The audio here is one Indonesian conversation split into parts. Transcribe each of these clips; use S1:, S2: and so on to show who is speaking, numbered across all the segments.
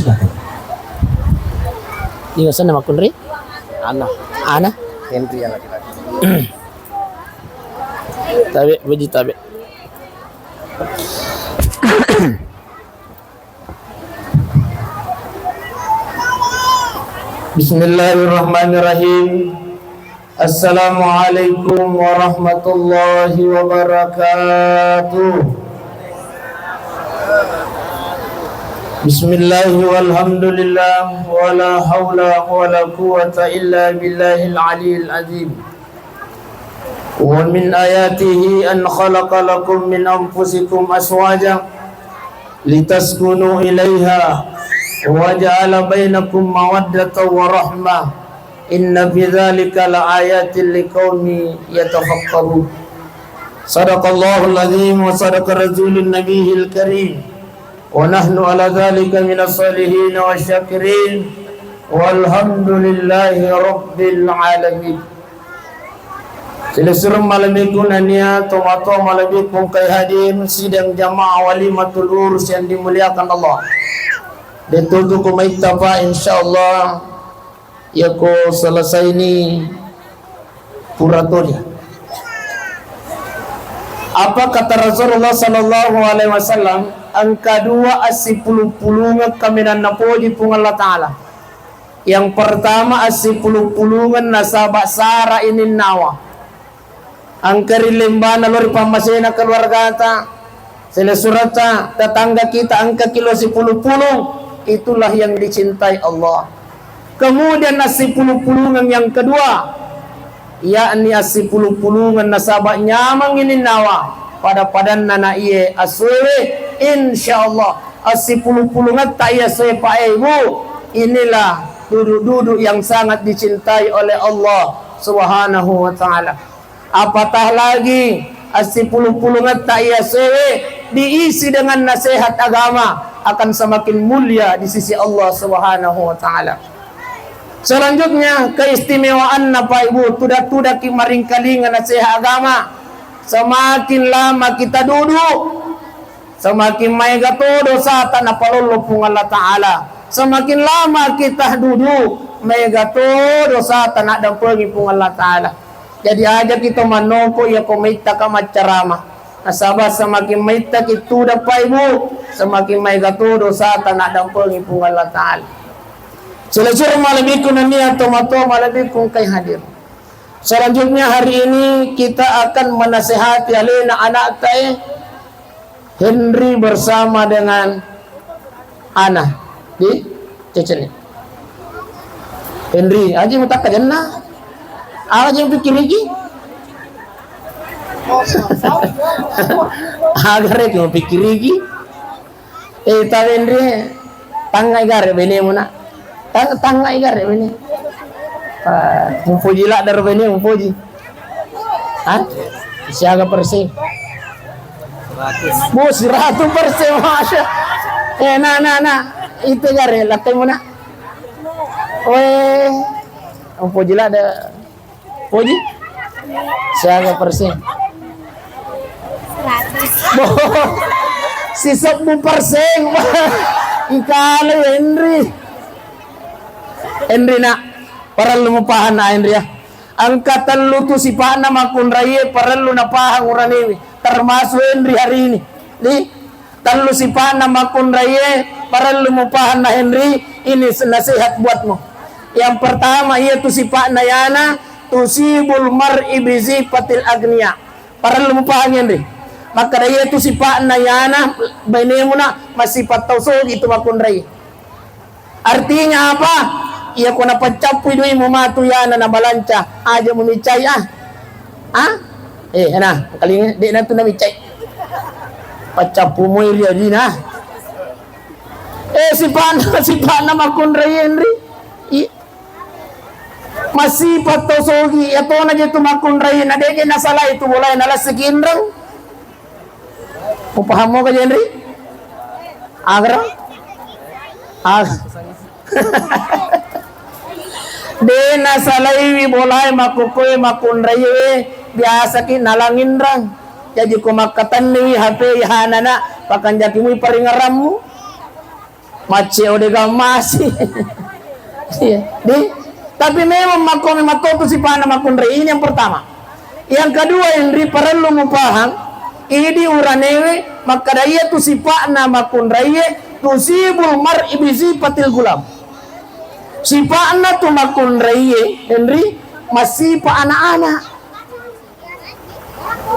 S1: silakan.
S2: Di sana makunri?
S3: Ana.
S2: Ana?
S3: Henry yang laki-laki.
S2: Tabi, beji tabi. Bismillahirrahmanirrahim. Assalamualaikum warahmatullahi wabarakatuh. Bismillahi walhamdulillah wala hawla wala quwata illa billahil aliyil azim. Wa min ayatihi an khalaqa lakum min anfusikum aswaja litaskunu ilaiha wa ja'ala bainakum mawaddatan wa rahmah. Inna fi dzalika laayatin liqaumin yatafakkarun. Shadaqallahul azim wa sadaqa rasulun nabiyil karim. Wa nahnu ala dzalika minas solihin wasyakirin. Walhamdulillahi rabbil alamin. Seluruh malam minggu nania tomato malam minggu kai hadir sidang jamaah walimatul urus yang dimuliakan Allah. Dan tutup kumaitafa insyaallah ya ko selesai ini puratoria. Apa kata Rasulullah sallallahu alaihi wasallam? Angka 2 asipulungan kaminan napoji pung Allah Ta'ala. Yang pertama asipulungan nasabah sara ini nawa. Angkari lembana lori pamasena keluarga ta. Sila surata tetangga kita angka kilo 10 itulah yang dicintai Allah. Kemudian nasi pulungan yang kedua, yakni nasi pulungan nasabah nyamang ini nawa pada padan nana iye aswe insyaallah nasi pulungan tak iya aswe pak ibu. Inilah duduk-duduk yang sangat dicintai oleh Allah Subhanahu wa taala. Apatah lagi nasi pulungan tak iya aswe diisi dengan nasihat agama akan semakin mulia di sisi Allah Subhanahu wa taala. Selanjutnya keistimewaan Bapak Ibu tudak-tudak maring kalingan nasihat agama. Semakin lama kita duduk, semakin maiga todo sa tanah palolo pung Allah Ta'ala. Semakin lama kita duduk, maiga todo sa tanah dampengi pung Allah Ta'ala. Jadi aja kita manoko ya komita ka macarama. Nasabah semakin maita kita Bapak Ibu, semakin maiga todo sa tanah dampengi pung Allah Ta'ala. Selesai malam itu nania tomato malam itu kai hadir. Selanjutnya hari ini kita akan menasehati alena anak saya Henry bersama dengan Ana di Ceceni. Henry, aja mau tak kena. Aja yang pikir lagi. Agar mau pikir lagi. Tapi Henry tangai gar bene muna. Tangga igar ini. Mupuji lah dari ini mupuji. Hah? Siaga persen. 100%. 100% masya. Nah. Itu gar latte muna. Mupuji lah ada. Puji. Siaga persen. 100. Si 10%. Ikalo Henry. Henry na parallu mo pahan na Henry angkatan lu tu si pahan na makun raye parallu na pahang uraniwi termasuk Henry hari ini di tanlu si pahan na makun raye parallu mo pahan na Henry. Ini nasihat buatmu. Yang pertama yaitu si pahan na yana tusibul mar'i bizifatil agniya parallu mo pahan Henry. Maka raye tu si pahan na yana bainemu na masifat tausog itu makun raye. Artinya apa? Iya ko na pagcapoy doy mo matuyana na balanca aja mo michay ana kalinga di na to na michay pagcapo mo iriya di na si pana makunray Henry masipat to sogi ito na dito makunray na dege nasala ito mulay nalasikin rang upaham mo ka Henry agra de nasalai bolai makukoy makunraye biasa ki nalangin rang jadi ko makatan ni HP hanana pakanjaki mo paringaram mo Mace odega masih. Di, tapi memang makomi matoto si pana makundre ini yang pertama. Yang kedua Henry perlu mu paham ini uranewe makadaya tu si pana makundraye tusibul mar'i bi sifatil gulam. Si pana tu makundraye Henry masih pa anak-anak.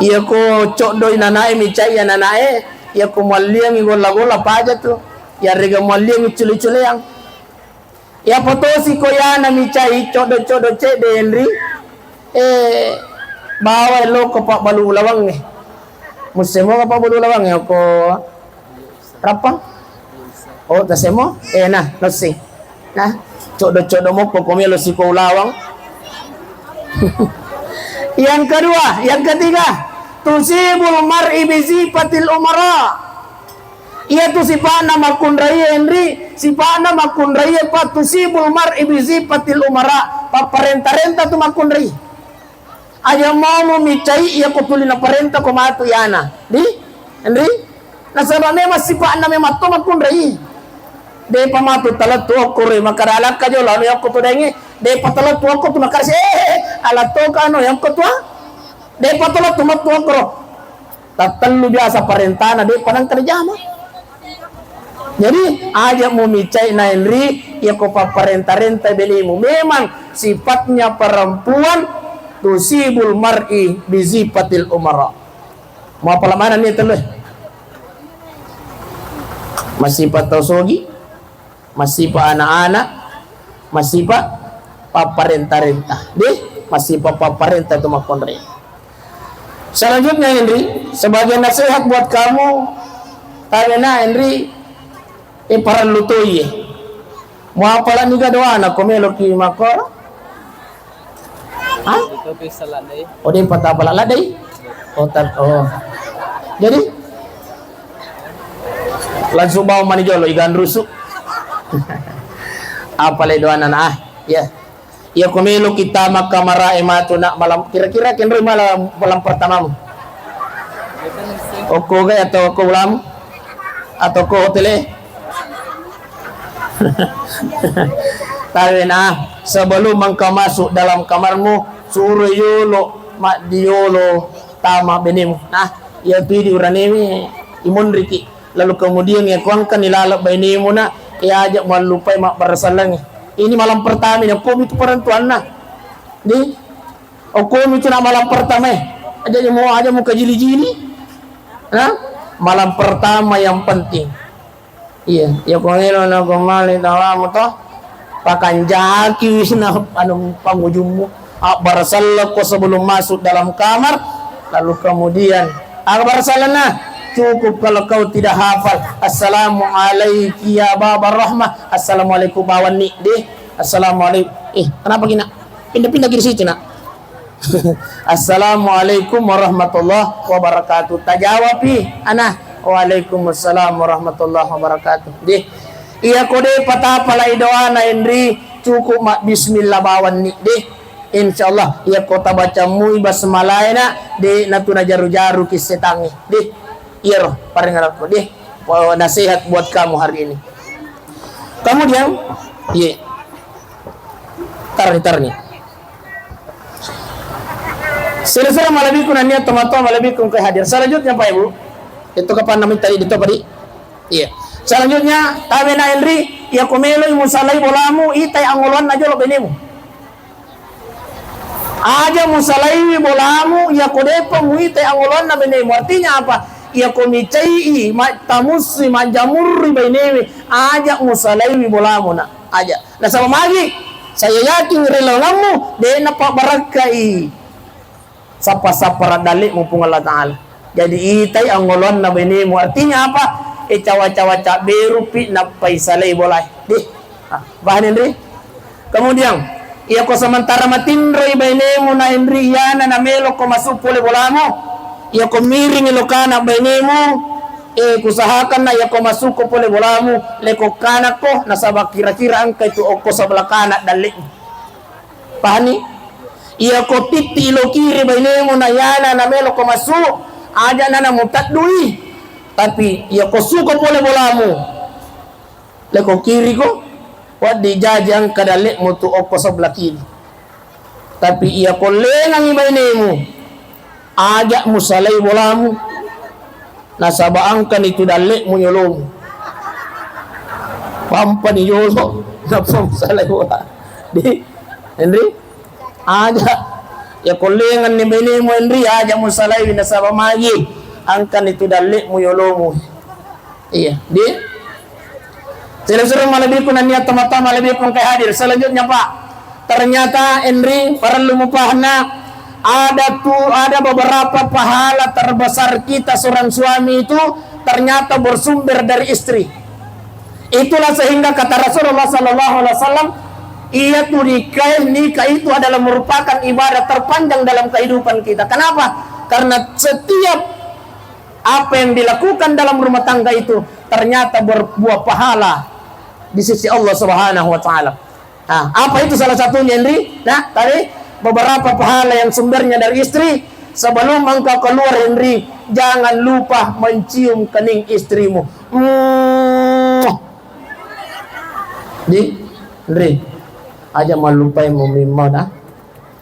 S2: Iya ko cokdoi nanae micai ya nanae, iya ko maliang igola-gola paja tu. Ya rega maliang icule-cule yang. Ya potosi ko ya na micai cokdo-cokdo cede Henry. Bawa lo ko pak balu lawang ni. Musemo ka pak balu lawang ya ko rapang. Oh tasemo? Nah, nasi. Nah, cokdo-cokdo mo ko komelo si ko lawang. Yang kedua, yang ketiga, tusibul mar'i bi sifatil umara. Ia tu sifana makundraye Henry, sifana makundraye pa tusibul mar'i bi sifatil umara. Pa parenta-renta tu makundraye. Aja mau micai ia ko tuli na parenta ko matu yana. Di? Henry? Nasaba memang sifana memang tu makundraye. De pamatu talat tu okore makarala ka jo lalu yang ko tu dengi de patalat tu ko tu makarse alat to kano yang ko tu de patalat tu mat tu okoro tatalu biasa parentana de panang terjama. Jadi aja mau micai na Henry ya ko parenta-renta belimu memang sifatnya perempuan tusibul mar'i bi sifatil umara. Mau pelamanan ni teleh masih patau sogi masih pa anak-anak, masih pa paparenta-renta, deh, masih pa paparenta itu makondre. Selanjutnya Henry, sebagai nasihat buat kamu, karena Henry, para lutoy, mau apalan juga doa anak komelo ki makor, ah? Oh dia patah pala ladai, oh. Jadi langsung bawa manijolo ikan rusuk. Apa le doa nana ya ya komelo kita makamara ematu nak malam kira-kira kenro malam pertama oko ga atau ko ulam atau ko hotele karena sebelum engkau masuk dalam kamarmu suruh yolo mak diolo tama benim nah ya pidi uranemi imun riki lalu kemudian ya kuangkan ilalap benimu na ya ajak malupai mak barasalang ini malam pertama yang kom itu perantuan nah di kom itu nak malam pertama aja mau kejili-jili nah malam pertama yang penting iya ya kongelo na gomali tawamu toh pakan jaki wisna anu pangujungmu barasalang ko sebelum masuk dalam kamar lalu kemudian barasalang nah cukup kalau kau tidak hafal assalamualaikum ya babar rahmah assalamualaikum bawan ni deh assalamualaikum kenapa gini pindah-pindah kiri situ nak assalamualaikum warahmatullahi wabarakatuh tajawabi ana waalaikumsalam warahmatullahi wabarakatuh deh iya kode patah palai doa na Henry cukup mak bismillah bawan ni deh insyaallah iya kota baca mui basmalah de natuna jaru-jaru kisetangi deh iya roh paling harap deh nasihat buat kamu hari ini. Kemudian iya tar nih selesai malabikun niat tomato malabikun ke hadir selanjutnya Pak Ibu itu kapan namanya tadi itu tadi iya selanjutnya tawena Henry ya komelo musalai bolamu itai angolon aja lo benemu aja musalai bolamu ya kodepa mu itai angolon na benemu artinya apa ya komicai tamusi majamurri bainewi aja musalaiwi bolamuna aja nah sama magi saya yakin relalamu de napa barakai sapa-sapa dalik mumpung Allah Ta'ala jadi itai angolon na bainemu artinya apa cawa-cawa berupi napai salai bolai deh bahan Henry kemudian ia ko sementara matindroi bainemu na Henry yana na melo ko masuk pole bolamu ya ko miring ilokana bainemu kusahakan na ya ko masuko pole bolamu leko kana ko nasaba kira-kira angka itu oko sebelah kanan dalik pahani ya ko titi ilo kiri bainemu na yana na melo ko masuk aja na mutadui tapi ya ko suko pole bolamu leko kiri ko wadi jajang kadalik mo tu opo sebelah kiri. Tapi ia kolengang ibainemu ajak musalai bolamu nasabaangkan itu dalik mo nyolong pampa ni yolo napong salai bola di Henry ajak ya kolengan ni ibainemu Henry ajak musalai nasaba magi angkan itu dalik mo yolong iya di sila-sila malabih ko na niya tamata malabih kong kay hadir. Selanjutnya Pak, ternyata Henry para lumapahan na ada beberapa pahala terbesar kita seorang suami itu ternyata bersumber dari istri. Itulah sehingga kata Rasulullah sallallahu alaihi wasallam, ia tuh nikah itu adalah merupakan ibadah terpanjang dalam kehidupan kita. Kenapa? Karena setiap apa yang dilakukan dalam rumah tangga itu ternyata berbuah pahala di sisi Allah Subhanahu wa taala. Nah, apa itu salah satunya Henry? Nah, tadi beberapa pahala yang sumbernya dari istri. Sebelum engkau keluar Henry, jangan lupa mencium kening istrimu. Di Henry, aja melupai memimau dah.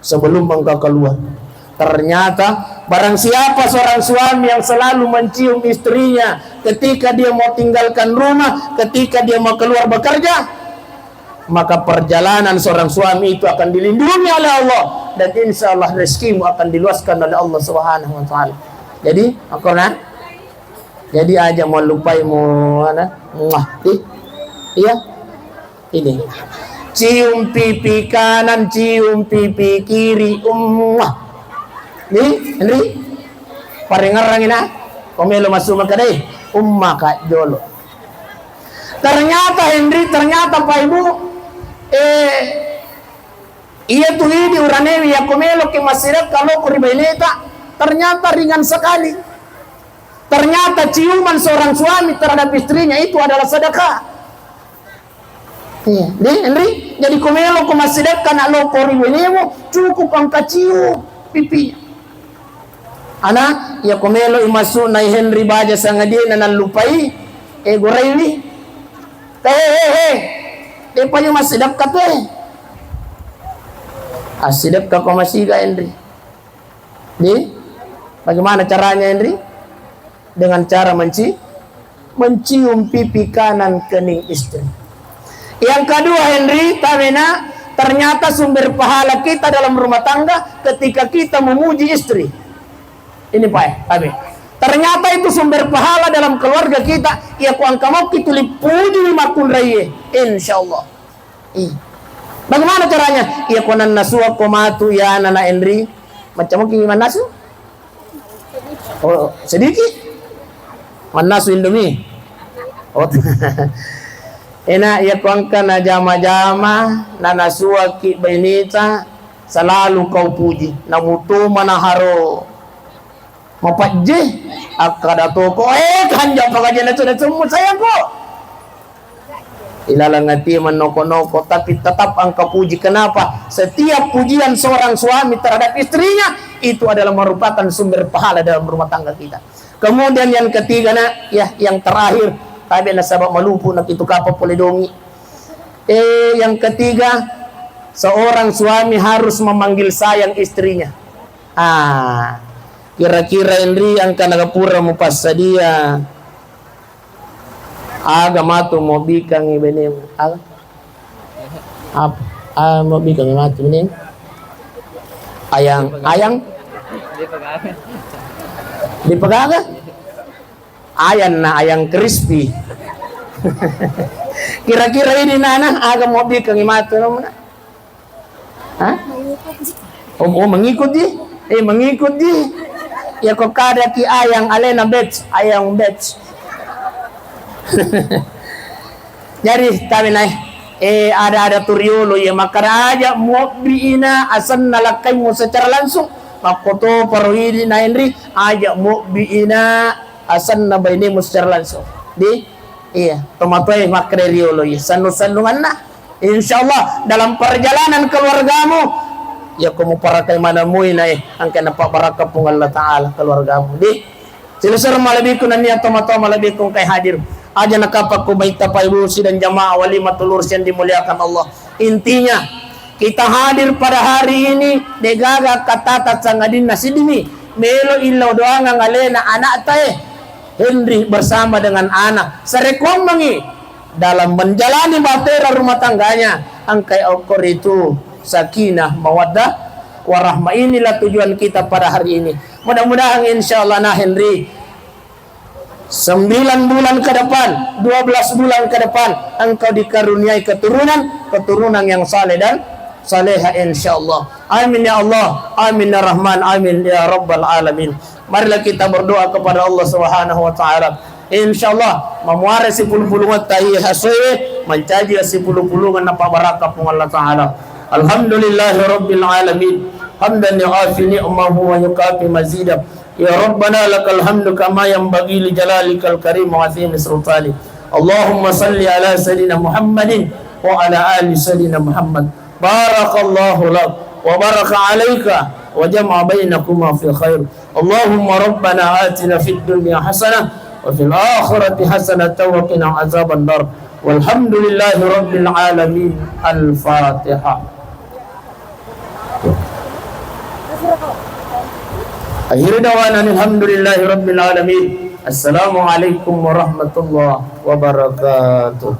S2: Sebelum engkau keluar. Ternyata barang siapa seorang suami yang selalu mencium istrinya ketika dia mau tinggalkan rumah, ketika dia mau keluar bekerja, maka perjalanan seorang suami itu akan dilindungi oleh Allah dan insya Allah rezekimu akan diluaskan oleh Allah Subhanahu wa taala. Jadi, jadi aja mau lupai iya ini cium pipi kanan, cium pipi kiri, Ni, Henry, paringarang ina, komelo masuk makadai, kak jolo. Ternyata Henry, Pak Ibu, iya tuh ini uranewi ya komelo ke masirat kalau kuribaineta, ternyata ringan sekali. Ternyata ciuman seorang suami terhadap istrinya itu adalah sedekah. Iya, Henry, jadi komelo ke masirat karena lo kuribainemu cukup angkat cium pipinya. Ana ya komelo imasu na Henry baja sanga dia nan lupai goraiwi de pa yung masidap ka to asidap ka ko masiga Henry di bagaimana caranya Henry dengan cara mencium pipi kanan kening istri. Yang kedua Henry tawena ternyata sumber pahala kita dalam rumah tangga ketika kita memuji istri. Ini Pak, tapi ternyata itu sumber pahala dalam keluarga kita. Ya ku angkamau kita lipuji makun raya, insyaallah. Bagaimana caranya? Ya ku nan nasua komatu ya nana Henry. Macam gimana nasu? Oh, sedikit. Manasu Indomie. Oh. Ena ya ku angkana jama-jama nanasua ki bainita selalu kau puji. Namutu manaharo mapajje akada toko kanja pagajan itu dan semua sayang kok ilalangati menoko-noko tapi tetap angka puji. Kenapa? Setiap pujian seorang suami terhadap istrinya itu adalah merupakan sumber pahala dalam rumah tangga kita. Kemudian yang ketiga yang terakhir tabi nasabak malupu nak itu kapal polidongi. Yang ketiga seorang suami harus memanggil sayang istrinya. Kira-kira Henry ang kanagapura mo pasadia aga mato mo bikang ibenim mo bikang mato ibenim ayang di pagaga ayang crispy. Kira-kira ini nana aga mo bikang mato naman mengikut di mengikut di ya kok kada ki ayang alena bet ayang bet. Jadi tabi nai ada turiolo ya makara aja mau biina asan nalakai mo secara langsung makoto parohidi na Henry aja mau biina asan na baini mo secara langsung di iya tomatoy makreriolo ya sanu-sanungan na insyaallah dalam perjalanan keluargamu ya kamu para kay mana muina ang kanapa baraka pong Allah Taala keluargamu di silusur malabih ko na niya tomato malabih kong kay hadir aja nakapak kubaita paibusi dan jamaah walimatul urs yang dimuliakan Allah. Intinya kita hadir pada hari ini degaga katatat sangadin nasidimi melo ilo doang ngalena anak tae Henry bersama dengan anak serekwang mangi dalam menjalani batera rumah tangganya. Angkai okor itu sakinah mawaddah warahmah. Inilah tujuan kita pada hari ini. Mudah-mudahan insyaallah nah Henry 9 bulan ke depan, 12 bulan ke depan engkau dikaruniai keturunan yang saleh dan saleha insyaallah. Amin ya Allah, amin ya Rahman, amin ya Rabbal alamin. Marilah kita berdoa kepada Allah Subhanahu wa taala. Insyaallah memuara si pulungan tahi hasoe mencaji si pulungan apa barakah pun Allah taala. Alhamdulillahi rabbil alamin. Hamdan yu'afi ni'amahu wa yukafi mazidah. Ya Rabbana lakal hamdu kama yanbaghi li jalalikal karim wa azimi sultanik. Allahumma salli ala sayyidina Muhammadin wa ala ali sayyidina Muhammad. Barakallahu lak wa baraka alayka wa jama'a bainakuma fi khair. Allahumma rabbana atina fid dunya hasanah wa fil akhirati hasanah wa qina azaban nar. Walhamdulillahi rabbil alamin. Al-Fatihah. Akhir dawana alhamdulillahi rabbil alamin. Assalamualaikum warahmatullahi wabarakatuh.